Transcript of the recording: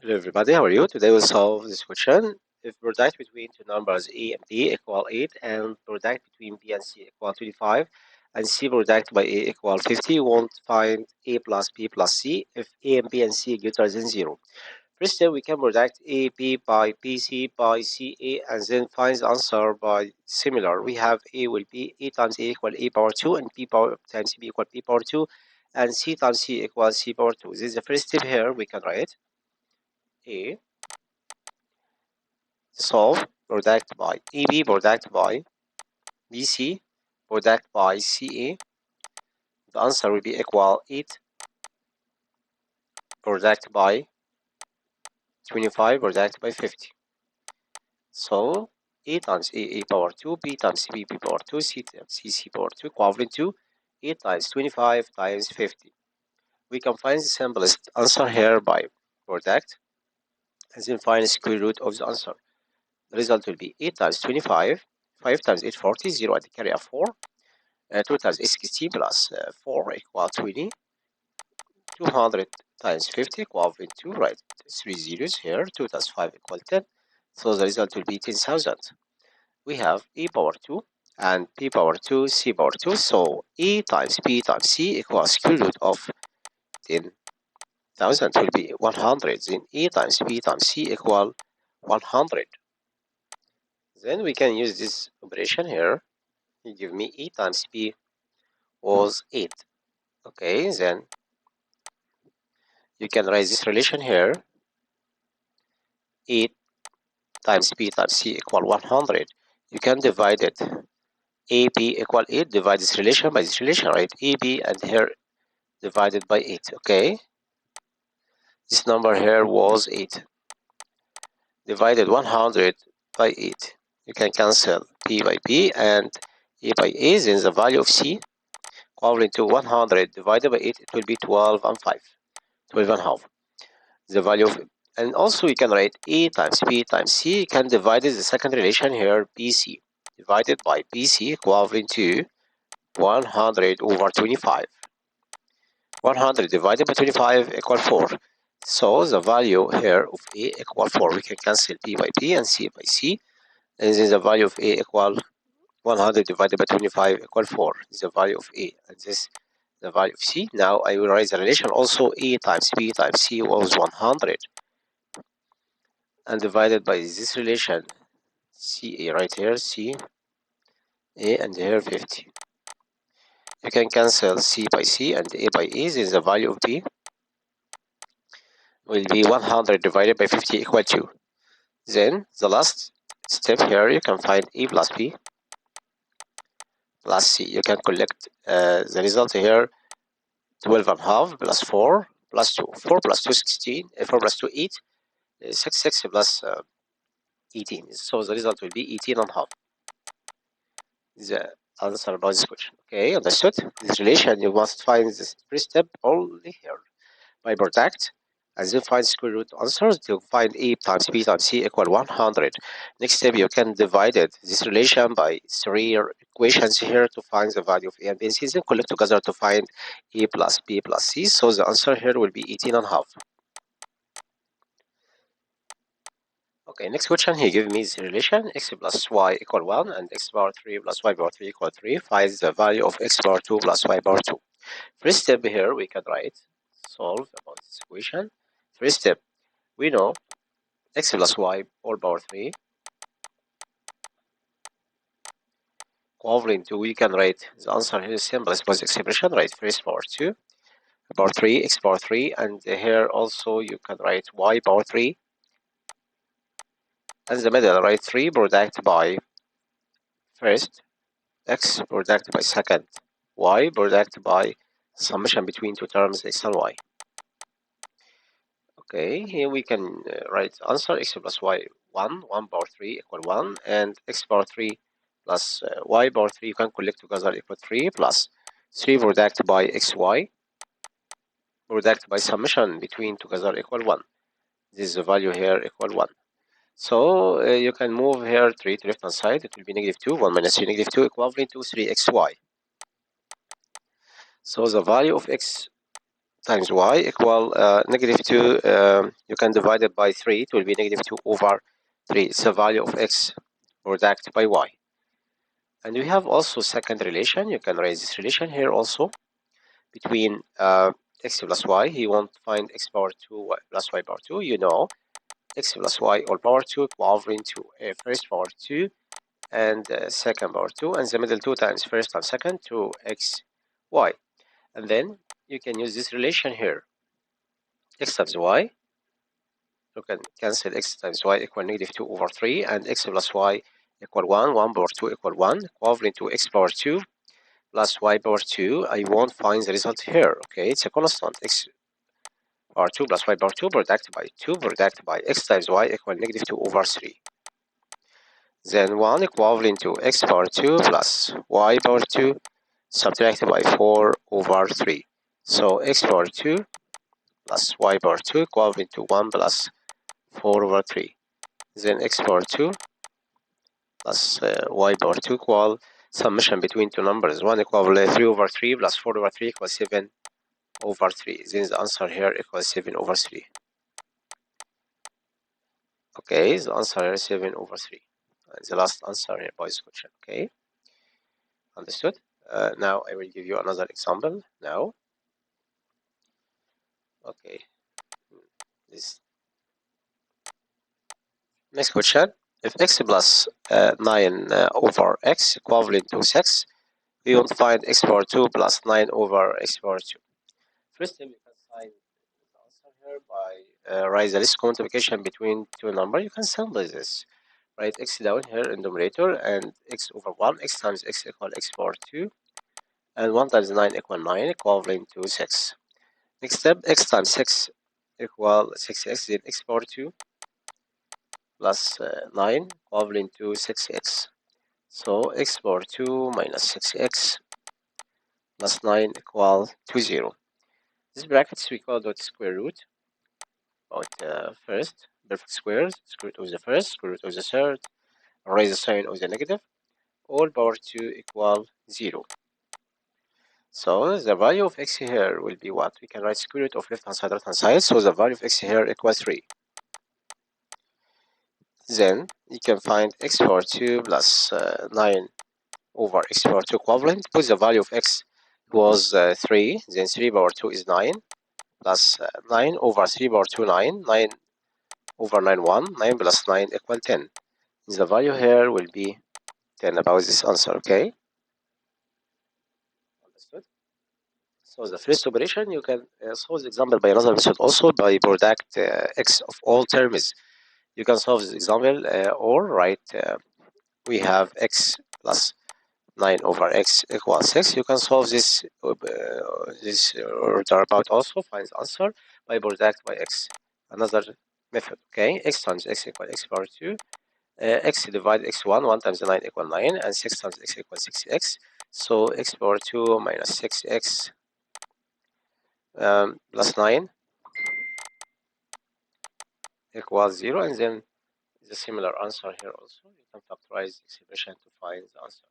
Hello everybody, how are you? Today we'll solve this question. If product between two numbers A and B equal 8 and product between B and C equal 25 and C product by A equal 50, you want to find A plus B plus C if A and B and C greater than 0. First step, we can product A, B by B, C by C, A, and then find the answer by similar. We have A will be A times A equal A power 2 and B power times B equal B power 2 and C times C equals C power 2. This is the first step here. We can write A solve product by AB product by BC product by CA. The answer will be equal 8 product by 25 product by 50. So A times A power 2, B times B power 2, C times C power 2 equivalent to 8 times 25 times 50. We can find the simplest answer here by product and then find the square root of the answer. The result will be 8 times 25, 5 times 8 40, 0 and carry a 4. 2 times 16 plus 4 equal 20. 200 times 50 equal to, right, 3 zeros here. 2 times 5 equal 10. So the result will be 10,000. We have A power 2 and B power 2, C power 2. So A times B times C equals square root of 10,000 will be 100. Then A times B times C equal 100. Then we can use this operation here. You give me A times B was 8. Okay, then you can write this relation here. 8 times B times C equal 100. You can divide it. AB equal 8. Divide this relation by this relation, right? AB and here divided by 8. Okay. This number here was 8. Divided 100 by 8. You can cancel B by B and A by A. Then the value of C equivalent to 100 divided by 8. It will be 12 and 5. 12 and a half. The value of, and also we can write A times B times C. You can divide the second relation here, BC divided by BC equivalent to 100 over 25. 100 divided by 25 equal 4. So the value here of A equal 4. We can cancel B by B and C by C. And then the value of A equal 100 divided by 25 equal 4. This is the value of A. And this the value of C. Now I will write the relation also. A times B times C was 100. And divided by this relation CA right here, C A and here 50. You can cancel C by C and A by A. Then the value of B will be 100 divided by 50 equal to. Then the last step here, you can find A plus B plus C. You can collect the result here, 12 and a half plus 4 plus 2. 4 plus 2, 16. 4 plus 2, 8. 6, 6 plus 18. So the result will be 18 and a half. The answer about this question. Okay, understood? This relation, you must find this first step only here. By product, and then find square root answers to find A times B times C equal 100. Next step, you can divide it, this relation by 3 equations here to find the value of A and B and C, then collect together to find A plus B plus C. So the answer here will be 18 and a half. Okay, next question, he gave me this relation, x plus y equal 1 and x power 3 plus y power 3 equal 3. Find the value of x power 2 plus y power 2. First step here, we can write, solve about this equation. First step, we know x plus y all power 3 equivalent to, we can write the answer here is simple as expression, right? First power 2 power 3 x power 3, and here also you can write y power 3 and the middle, right? 3 product by first, x product by second, y product by summation between two terms x and y. Okay, here we can write answer x plus y 1 power 3 equal 1 and x power 3 plus y power 3 you can collect together equal 3 plus 3 product by xy product by summation between together equal 1. This is the value here equal 1. So you can move here 3 to left hand side. It will be negative 2. 1 minus 3 negative 2 equivalent to 3xy. So the value of x times y equal negative 2. You can divide it by 3. It will be negative 2 over 3. It's the value of x product by y. And we have also second relation. You can raise this relation here also between x plus y. You want to find x power 2 y plus y power 2. You know x plus y all power 2 equivalent to first power 2 and second power 2, and the middle 2 times first and second to x y. And then you can use this relation here. X times y, you can cancel x times y equal negative 2 over 3, and x plus y equal 1, 1 power 2 equal 1, equivalent to x power 2 plus y power 2. I won't find the result here. Okay, it's a constant. X power 2 plus y power 2 product by 2 product by x times y equal negative 2 over 3. Then 1 equivalent to x power 2 plus y power 2 subtracted by 4 over 3. So x power 2 plus y power 2 equivalent to 1 plus 4 over 3. Then x power 2 plus y power 2 equal summation between two numbers. 1 equivalent 3 over 3 plus 4 over 3 equals 7 over 3. Then the answer here equals 7 over 3. Okay, the answer here is 7 over 3. And the last answer here by this question. Okay, understood? Now I will give you another example now. Okay, this next question. If x plus 9 over x equivalent to 6, we want to find x power 2 plus 9 over x power 2. First thing, you can find the answer here by write the least common multiplication between two numbers. You can simplify this. Write x down here in numerator and x over 1. X times x equal x power 2. And 1 times 9 equal 9, equivalent to 6. Next step, x times 6 equal 6x, then x power 2 plus 9 equivalent to 6x. So x power 2 minus 6x plus 9 equal to 0. This brackets we call dot square root of first perfect squares, square root of the first, square root of the third, raise the sign of the negative, all power 2 equal 0. So the value of x here will be what? We can write square root of left hand side, right hand side. So the value of x here equals 3. Then you can find x power 2 plus 9 over x power 2 equivalent. Put the value of x was 3. Then 3 power 2 is 9 plus 9 over 3 power 2 9. 9 over 9 1. 9 plus 9 equal 10. The value here will be 10 about this answer. Okay. Understood? So the first operation, you can solve the example by another method also by product x of all terms. You can solve this example or write we have x plus 9 over x equals 6. You can solve this order about also, find the answer by product by x. Another method, okay? X times x equal x power 2. X divided x1, 1 times 9 equal 9, and 6 times x equals 6x. So x power 2 minus 6x plus 9 equals 0, and then the similar answer here also. You can factorize the expression to find the answer.